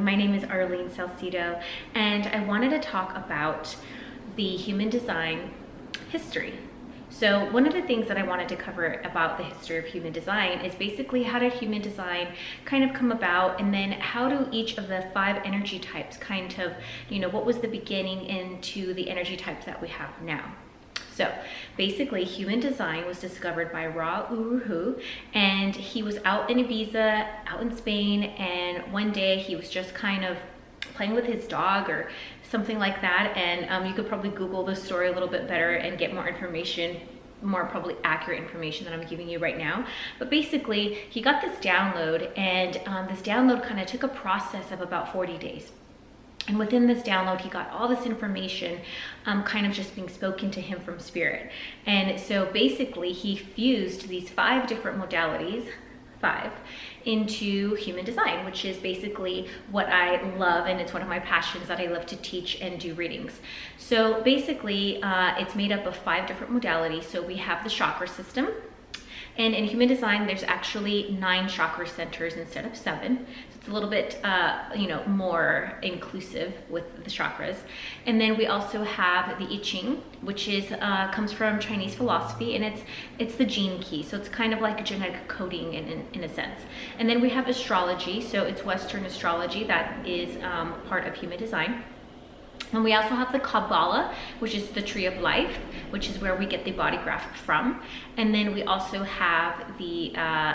my name is Arlene Salcido, and I wanted to talk about the human design history. So one of the things that I wanted to cover about the history of human design is basically how did human design kind of come about, and then how do each of the 5 energy types kind of, what was the beginning into the energy types that we have now. So basically, human design was discovered by Ra Uru Hu, and he was out in Ibiza, out in Spain, and one day he was just kind of playing with his dog or something like that, and you could probably Google the story a little bit better and get more information, more probably accurate information than I'm giving you right now. But basically, he got this download, and this download kind of took a process of about 40 days. And within this download, he got all this information kind of just being spoken to him from spirit. And so basically, he fused these 5 different modalities, 5, into human design, which is basically what I love, and it's one of my passions that I love to teach and do readings. So basically, it's made up of 5 different modalities. So we have the chakra system. And in human design, there's actually 9 chakra centers instead of 7. So it's a little bit, more inclusive with the chakras. And then we also have the I Ching, which is comes from Chinese philosophy, and it's the gene key. So it's kind of like a genetic coding in a sense. And then we have astrology. So it's Western astrology that is part of human design. And we also have the Kabbalah, which is the tree of life, which is where we get the body graph from. And then we also have the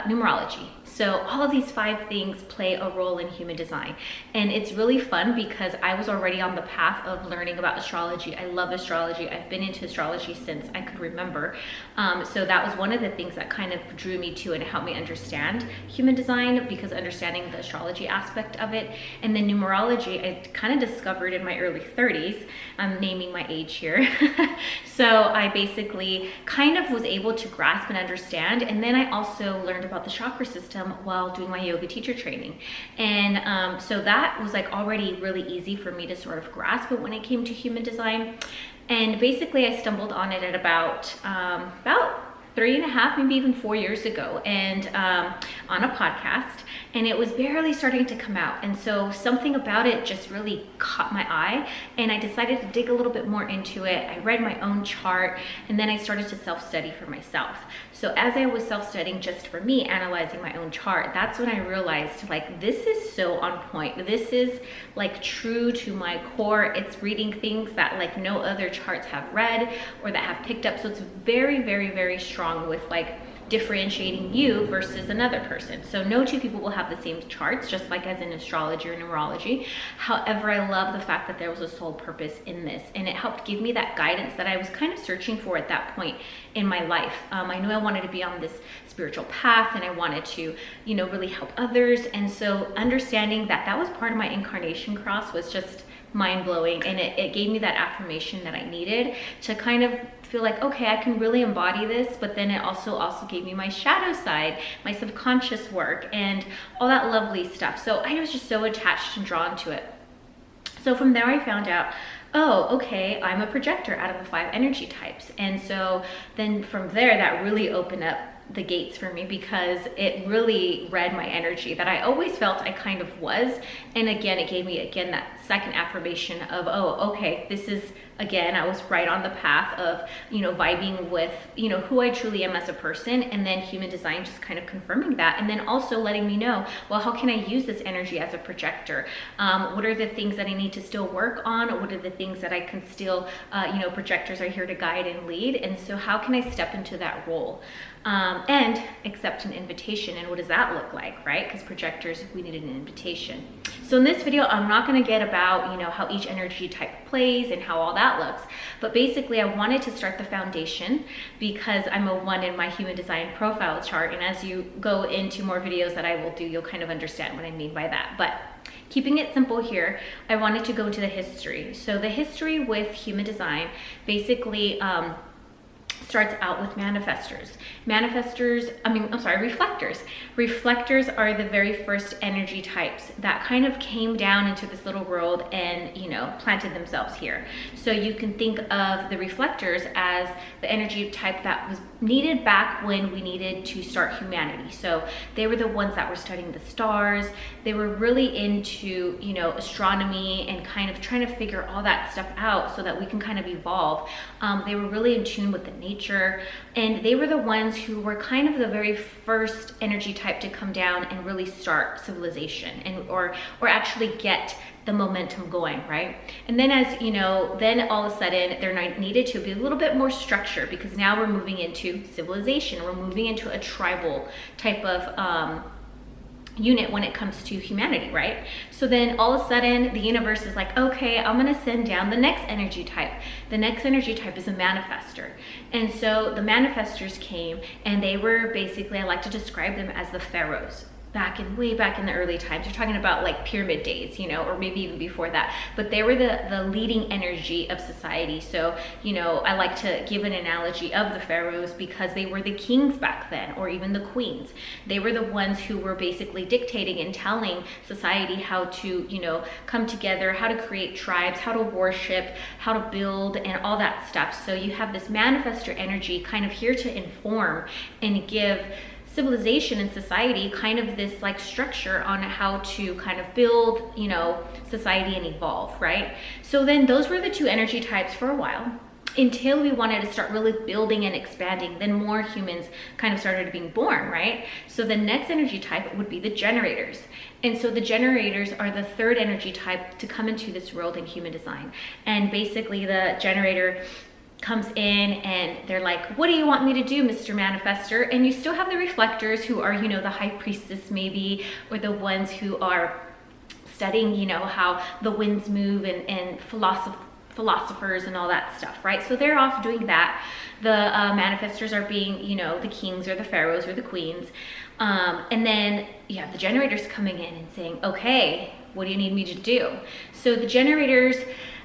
numerology. So all of these 5 things play a role in human design. And it's really fun because I was already on the path of learning about astrology. I love astrology. I've been into astrology since I could remember. So that was one of the things that kind of drew me to and helped me understand human design, because understanding the astrology aspect of it. And then numerology, I kind of discovered in my early 30s. I'm naming my age here. So I basically kind of was able to grasp and understand. And then I also learned about the chakra system while doing my yoga teacher training. And so that was like already really easy for me to sort of grasp. But when it came to human design, and basically I stumbled on it at about 3.5, maybe even 4 years ago, and on a podcast, and it was barely starting to come out. And so something about it just really caught my eye, and I decided to dig a little bit more into it. I read my own chart, and then I started to self-study for myself. So as I was self-studying just for me, analyzing my own chart, that's when I realized, like, this is so on point. This is like true to my core. It's reading things that like no other charts have read or that have picked up. So it's very, very, very strong with like differentiating you versus another person. So no 2 people will have the same charts, just like as in astrology or numerology. However, I love the fact that there was a soul purpose in this, and it helped give me that guidance that I was kind of searching for at that point in my life. I knew I wanted to be on this spiritual path, and I wanted to, really help others. And so understanding that that was part of my incarnation cross was just mind-blowing, and it gave me that affirmation that I needed to kind of feel like, okay, I can really embody this. But then it also gave me my shadow side, my subconscious work, and all that lovely stuff. So I was just so attached and drawn to it. So from there I found out, oh, okay, I'm a projector out of the 5 energy types. And so then from there, that really opened up the gates for me, because it really read my energy that I always felt I kind of was. And again, it gave me that second affirmation of, oh, okay, this is, again, I was right on the path of, vibing with, who I truly am as a person. And then human design just kind of confirming that. And then also letting me know, well, how can I use this energy as a projector? What are the things that I need to still work on? What are the things that I can still, projectors are here to guide and lead. And so how can I step into that role? And accept an invitation. And what does that look like, right? Because projectors, we need an invitation. So in this video, I'm not going to get about, how each energy type plays and how all that looks. But basically, I wanted to start the foundation because I'm a 1 in my human design profile chart. And as you go into more videos that I will do, you'll kind of understand what I mean by that. But keeping it simple here, I wanted to go into the history. So the history with human design basically starts out with manifestors. Reflectors. Reflectors are the very first energy types that kind of came down into this little world and, planted themselves here. So you can think of the reflectors as the energy type that was needed back when we needed to start humanity. So they were the ones that were studying the stars. They were really into, you know, astronomy and kind of trying to figure all that stuff out so that we can kind of evolve. They were really in tune with the nature, and they were the ones who were kind of the very first energy type to come down and really start civilization, and or actually get the momentum going, right? And then, as you know, then all of a sudden there needed to be a little bit more structure, because now we're moving into civilization. We're moving into a tribal type of unit when it comes to humanity, right? So then all of a sudden the universe is like, okay, I'm gonna send down the next energy type. The next energy type is a manifestor. And so the manifestors came, and they were basically, I like to describe them as the pharaohs. Way back in the early times. You're talking about like pyramid days, you know, or maybe even before that. But they were the leading energy of society. So, you know, I like to give an analogy of the pharaohs because they were the kings back then, or even the queens. They were the ones who were basically dictating and telling society how to, you know, come together, how to create tribes, how to worship, how to build, and all that stuff. So you have this manifestor energy kind of here to inform and give civilization and society kind of this like structure on how to kind of build, you know, society and evolve, right? So then those were the two energy types for a while, until we wanted to start really building and expanding. Then more humans kind of started being born, right? So the next energy type would be the generators. And so the generators are the third energy type to come into this world in human design. And basically the generator comes in and they're like, what do you want me to do, Mr. Manifestor? And you still have the reflectors, who are, you know, the high priestess maybe, or the ones who are studying, you know, how the winds move, and philosophers and all that stuff, right? So they're off doing that. The manifestors are being, you know, the kings or the pharaohs or the queens. And then you have the generators coming in and saying, okay, what do you need me to do? So the generators,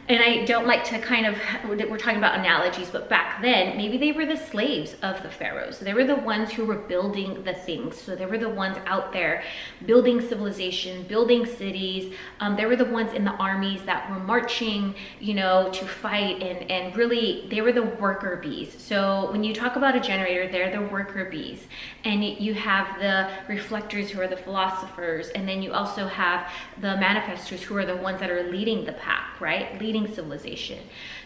and I don't like to kind of, we're talking about analogies, but back then, maybe they were the slaves of the pharaohs. They were the ones who were building the things. So they were the ones out there building civilization, building cities. They were the ones in the armies that were marching, you know, to fight, and really, they were the worker bees. So when you talk about a generator, they're the worker bees. And you have the reflectors, who are the philosophers, and then you also have the manifestors, who are the ones that are leading the pack, right? Leading civilization.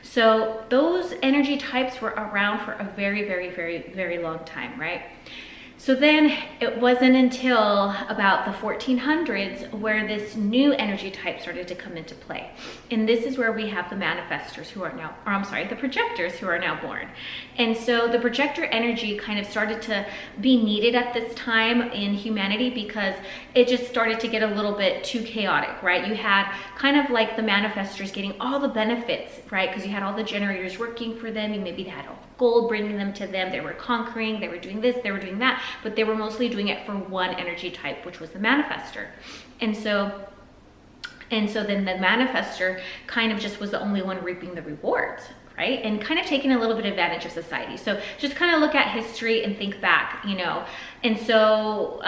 So those energy types were around for a very, very, very, very long time, right? So then it wasn't until about the 1400s where this new energy type started to come into play. And this is where we have the manifestors, who are now, or I'm sorry, the projectors, who are now born. And so the projector energy kind of started to be needed at this time in humanity, because it just started to get a little bit too chaotic, right? You had kind of like the manifestors getting all the benefits, right? Because you had all the generators working for them, and maybe they had all the gold bringing them to them. They were conquering, they were doing this, they were doing that, but they were mostly doing it for one energy type, which was the manifestor. And so then the manifestor kind of just was the only one reaping the rewards, right? And kind of taking a little bit of advantage of society. So just kind of look at history and think back, you know. And so,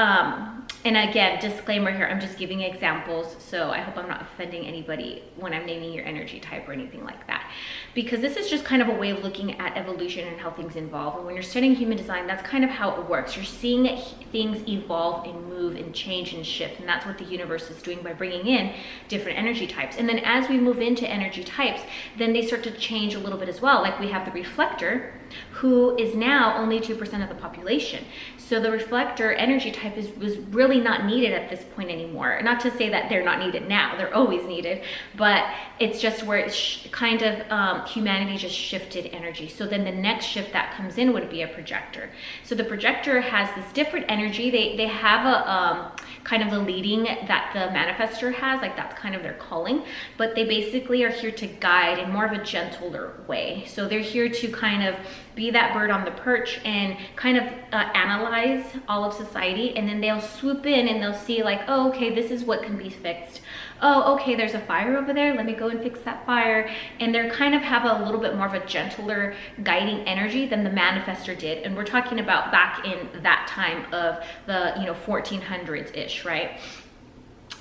and again, disclaimer here, I'm just giving examples, so I hope I'm not offending anybody when I'm naming your energy type or anything like that. Because this is just kind of a way of looking at evolution and how things evolve. And when you're studying human design, that's kind of how it works. You're seeing things evolve and move and change and shift. And that's what the universe is doing by bringing in different energy types. And then as we move into energy types, then they start to change a little bit as well. Like we have the reflector, who is now only 2% of the population. So the reflector energy type was really not needed at this point anymore. Not to say that they're not needed now, they're always needed, but it's just where it's kind of humanity just shifted energy. So then the next shift that comes in would be a projector. So the projector has this different energy. They have a kind of the leading that the manifestor has, like that's kind of their calling, but they basically are here to guide in more of a gentler way. So they're here to kind of be that bird on the perch and kind of analyze all of society, and then they'll swoop in and they'll see like, oh, okay, this is what can be fixed. Oh, okay, there's a fire over there, let me go and fix that fire. And they're kind of have a little bit more of a gentler guiding energy than the manifestor did. And we're talking about back in that time of the 1400s-ish, right?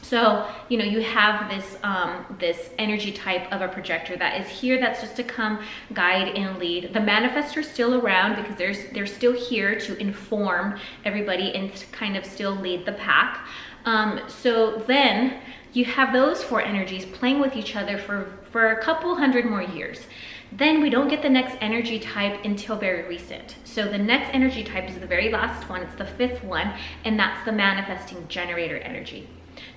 So, you know, you have this this energy type of a projector that is here, that's just to come guide and lead. The manifestor is still around because they're still here to inform everybody and to kind of still lead the pack. So then you have those four energies playing with each other for a couple hundred more years. Then we don't get the next energy type until very recent. So the next energy type is the very last one, it's the fifth one, and that's the manifesting generator energy.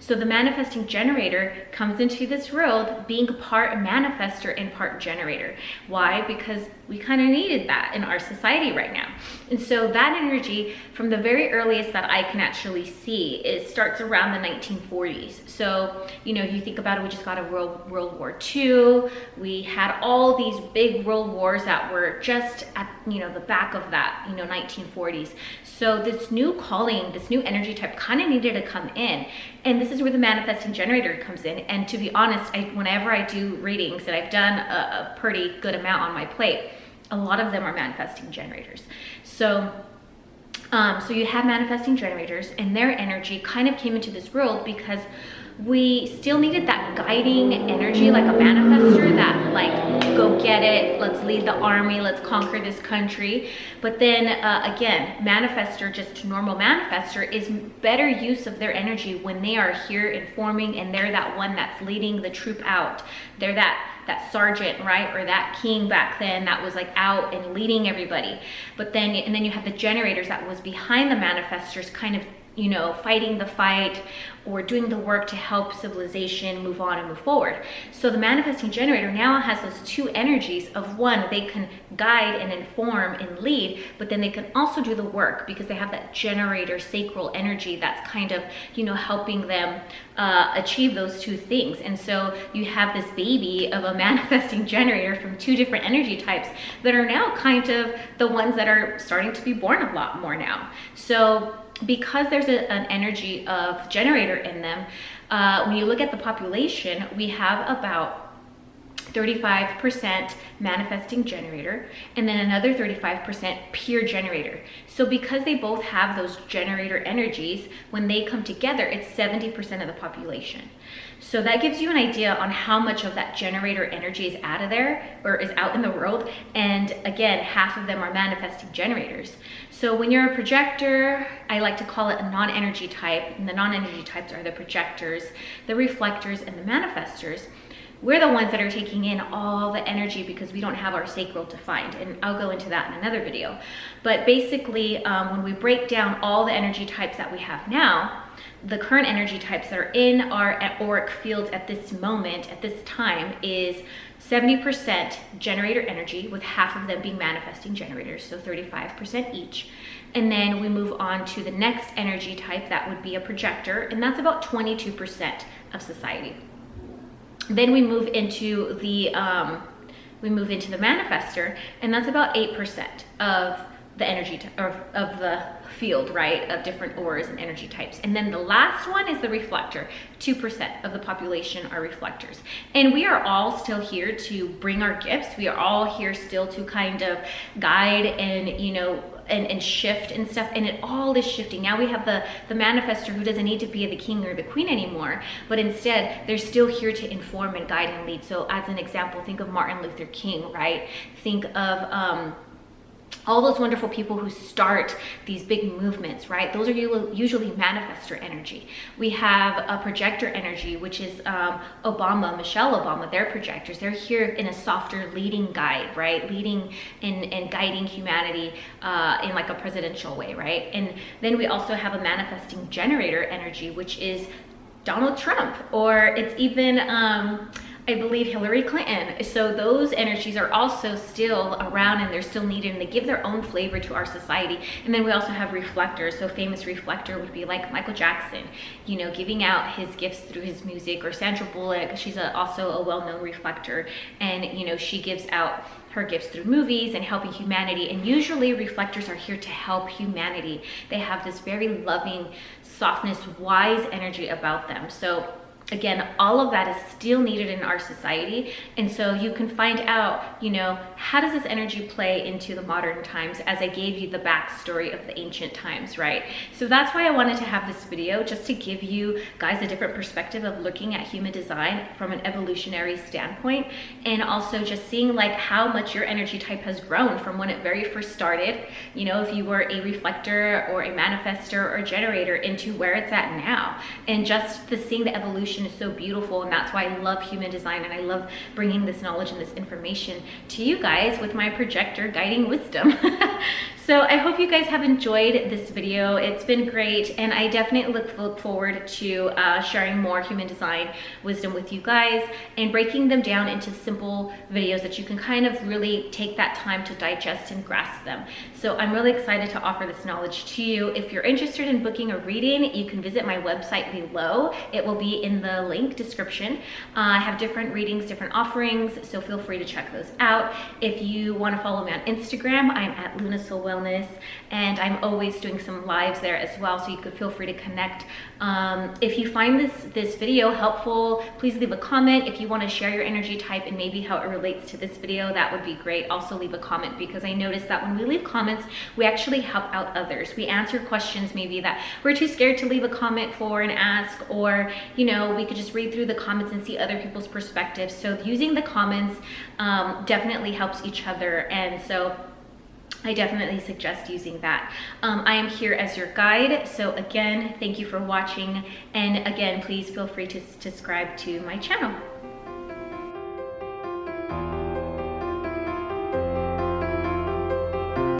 So the manifesting generator comes into this world being part manifestor and part generator. Why? Because we kind of needed that in our society right now. And so that energy, from the very earliest that I can actually see, it starts around the 1940s. So, you know, you think about it, we just got a World War II. We had all these big world wars that were just at, you know, the back of that, you know, 1940s. So this new calling, this new energy type kind of needed to come in. And this is where the manifesting generator comes in. And to be honest, whenever I do readings, and I've done a pretty good amount on my plate, a lot of them are manifesting generators. So you have manifesting generators, and their energy kind of came into this world because we still needed that guiding energy, like a manifestor, that like, go get it, let's lead the army, let's conquer this country. But then again, manifestor, just normal manifestor, is better use of their energy when they are here informing, and they're that one that's leading the troop out. They're that sergeant, right? Or that king back then that was like out and leading everybody. But then, and then you have the generators that was behind the manifestors, kind of, you know, fighting the fight or doing the work to help civilization move on and move forward. So the manifesting generator now has those two energies of, one, they can guide and inform and lead, but then they can also do the work because they have that generator sacral energy that's kind of, you know, helping them achieve those two things. And so you have this baby of a manifesting generator from two different energy types that are now kind of the ones that are starting to be born a lot more now. So because there's an energy of generator in them, when you look at the population, we have about 35% manifesting generator, and then another 35% pure generator. So because they both have those generator energies, when they come together, it's 70% of the population. So that gives you an idea on how much of that generator energy is out of there, or is out in the world. And again, half of them are manifesting generators. So when you're a projector, I like to call it a non-energy type, and the non-energy types are the projectors, the reflectors, and the manifestors. We're the ones that are taking in all the energy because we don't have our sacral defined, and I'll go into that in another video. But basically, when we break down all the energy types that we have now, the current energy types that are in our auric fields at this moment, at this time, is 70% generator energy, with half of them being manifesting generators, so 35% each. And then we move on to the next energy type, that would be a projector, and that's about 22% of society. Then we move into the manifestor, and that's about 8% of the energy of the field, right, of different auras and energy types. And then the last one is the reflector. 2% of the population are reflectors. And we are all still here to bring our gifts. We are all here still to kind of guide and, you know, and shift and stuff, and it all is shifting. Now we have the manifestor who doesn't need to be the king or the queen anymore, but instead they're still here to inform and guide and lead. So as an example, think of Martin Luther King, right? Think of all those wonderful people who start these big movements, right? Those are usually manifestor energy. We have a projector energy, which is Michelle Obama, they're projectors. They're here in a softer leading guide, right? Leading and guiding humanity in like a presidential way, right? And then we also have a manifesting generator energy, which is Donald Trump, or it's even I believe Hillary Clinton. So those energies are also still around, and they're still needed, and they give their own flavor to our society. And then we also have reflectors. So famous reflector would be like Michael Jackson, you know, giving out his gifts through his music, or Sandra Bullock. She's also a well-known reflector, and you know, she gives out her gifts through movies and helping humanity. And usually reflectors are here to help humanity. They have this very loving, softness, wise energy about them. So again, all of that is still needed in our society. And so you can find out, you know, how does this energy play into the modern times, as I gave you the backstory of the ancient times, right? So that's why I wanted to have this video, just to give you guys a different perspective of looking at human design from an evolutionary standpoint, and also just seeing like how much your energy type has grown from when it very first started, you know, if you were a reflector or a manifestor or a generator, into where it's at now. And just seeing the evolution is so beautiful, and that's why I love human design, and I love bringing this knowledge and this information to you guys with my projector guiding wisdom. So I hope you guys have enjoyed this video. It's been great, and I definitely look forward to sharing more human design wisdom with you guys and breaking them down into simple videos that you can kind of really take that time to digest and grasp them. So I'm really excited to offer this knowledge to you. If you're interested in booking a reading, you can visit my website below. It will be in the link description. I have different readings, different offerings, so feel free to check those out. If you want to follow me on Instagram, I'm at Luna Soul Wellness, and I'm always doing some lives there as well, so you could feel free to connect. If you find this video helpful, please leave a comment. If you want to share your energy type and maybe how it relates to this video, that would be great. Also leave a comment, because I noticed that when we leave comments, we actually help out others. We answer questions maybe that we're too scared to leave a comment for and ask, or you know, we could just read through the comments and see other people's perspectives. So using the comments definitely helps each other, and so I definitely suggest using that. I am here as your guide. So again, thank you for watching. And again, please feel free to subscribe to my channel.